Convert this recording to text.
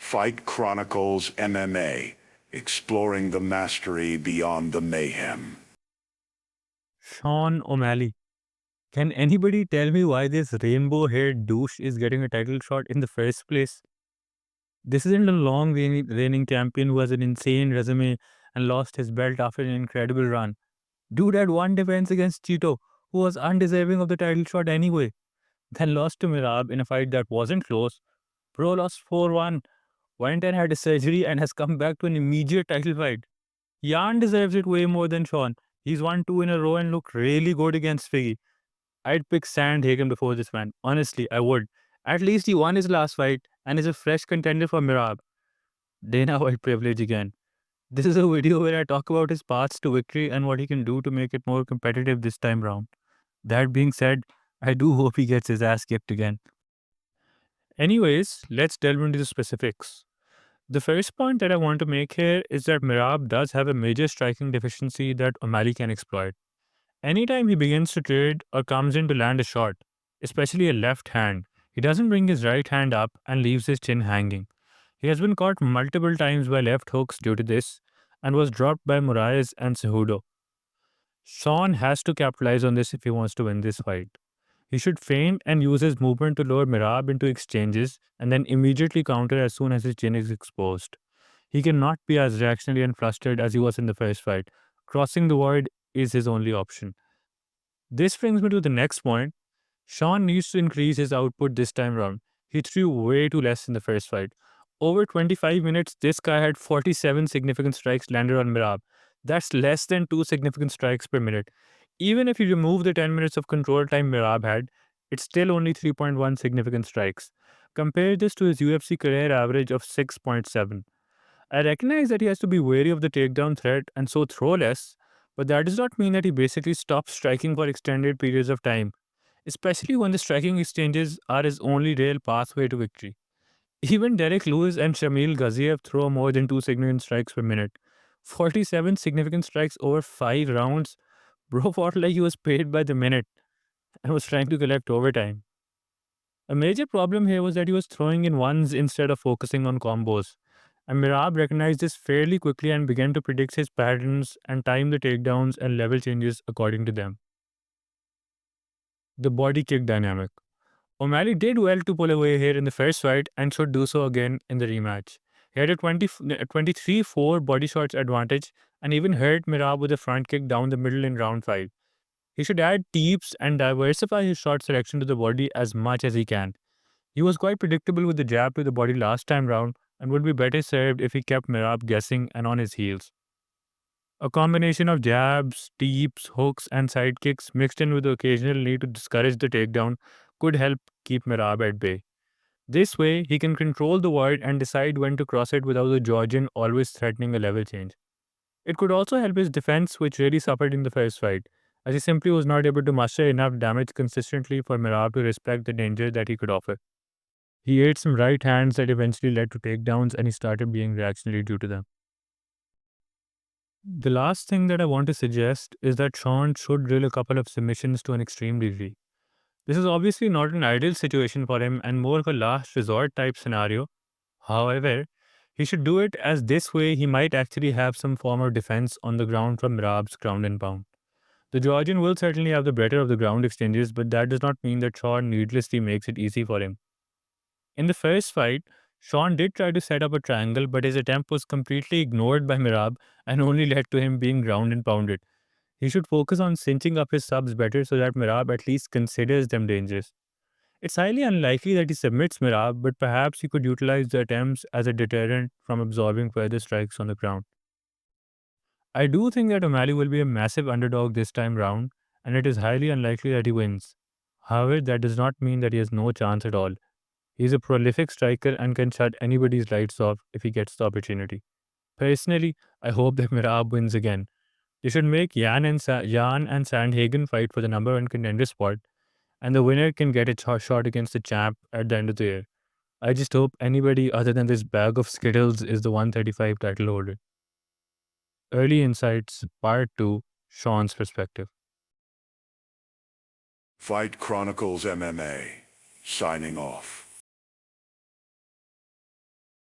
Fight Chronicles MMA, exploring the mastery beyond the mayhem. Sean O'Malley. Can anybody tell me why this rainbow haired douche is getting a title shot in the first place? This isn't a long reigning champion who has an insane resume and lost his belt after an incredible run. Dude had one defense against Cheeto, who was undeserving of the title shot anyway, then lost to Mirab in a fight that wasn't close. Bro lost 4-1, went and had a surgery and has come back to an immediate title fight. Jan deserves it way more than Sean. He's won two in a row and looked really good against Figgy. I'd pick Sandhagen before this man. Honestly, I would. At least he won his last fight and is a fresh contender for Mirab. Dana White privilege again. This is a video where I talk about his paths to victory and what he can do to make it more competitive this time round. That being said, I do hope he gets his ass kicked again. Anyways, let's delve into the specifics. The first point that I want to make here is that Mirab does have a major striking deficiency that O'Malley can exploit. Anytime he begins to trade or comes in to land a shot, especially a left hand, he doesn't bring his right hand up and leaves his chin hanging. He has been caught multiple times by left hooks due to this and was dropped by Moraes and Cejudo. Sean has to capitalize on this if he wants to win this fight. He should feint and use his movement to lure Mirab into exchanges and then immediately counter as soon as his chin is exposed. He cannot be as reactionary and flustered as he was in the first fight. Crossing the void is his only option. This brings me to the next point. Sean needs to increase his output this time round. He threw way too less in the first fight. Over 25 minutes, this guy had 47 significant strikes landed on Mirab. That's less than 2 significant strikes per minute. Even if you remove the 10 minutes of control time Mirab had, it's still only 3.1 significant strikes. Compare this to his UFC career average of 6.7. I recognize that he has to be wary of the takedown threat and so throw less, but that does not mean that he basically stops striking for extended periods of time, especially when the striking exchanges are his only real pathway to victory. Even Derek Lewis and Shamil Gaziev throw more than 2 significant strikes per minute. 47 significant strikes over 5 rounds. Bro fought like he was paid by the minute and was trying to collect overtime. A major problem here was that he was throwing in ones instead of focusing on combos. And Mirab recognized this fairly quickly and began to predict his patterns and time the takedowns and level changes according to them. The body kick dynamic. O'Malley did well to pull away here in the first fight and should do so again in the rematch. He had a 23-4 body shots advantage and even hurt Mirab with a front kick down the middle in round 5. He should add teeps and diversify his shot selection to the body as much as he can. He was quite predictable with the jab to the body last time round and would be better served if he kept Mirab guessing and on his heels. A combination of jabs, teeps, hooks, and side kicks mixed in with the occasional need to discourage the takedown could help keep Mirab at bay. This way, he can control the void and decide when to cross it without the Georgian always threatening a level change. It could also help his defense, which really suffered in the first fight, as he simply was not able to muster enough damage consistently for Mirab to respect the danger that he could offer. He ate some right hands that eventually led to takedowns and he started being reactionary due to them. The last thing that I want to suggest is that Sean should drill a couple of submissions to an extreme degree. This is obviously not an ideal situation for him and more of a last resort type scenario. However, he should do it as this way he might actually have some form of defense on the ground from Rab's ground and pound. The Georgian will certainly have the better of the ground exchanges, but that does not mean that Sean needlessly makes it easy for him. In the first fight, Sean did try to set up a triangle, but his attempt was completely ignored by Mirab and only led to him being ground and pounded. He should focus on cinching up his subs better so that Mirab at least considers them dangerous. It's highly unlikely that he submits Mirab, but perhaps he could utilize the attempts as a deterrent from absorbing further strikes on the ground. I do think that O'Malley will be a massive underdog this time round, and it is highly unlikely that he wins. However, that does not mean that he has no chance at all. He is a prolific striker and can shut anybody's lights off if he gets the opportunity. Personally, I hope that Mirab wins again. They should make Jan and Sandhagen fight for the number one contender spot, and the winner can get a shot against the champ at the end of the year. I just hope anybody other than this bag of Skittles is the 135 title holder. Early Insights, Part 2, Sean's Perspective. Fight Chronicles MMA, signing off.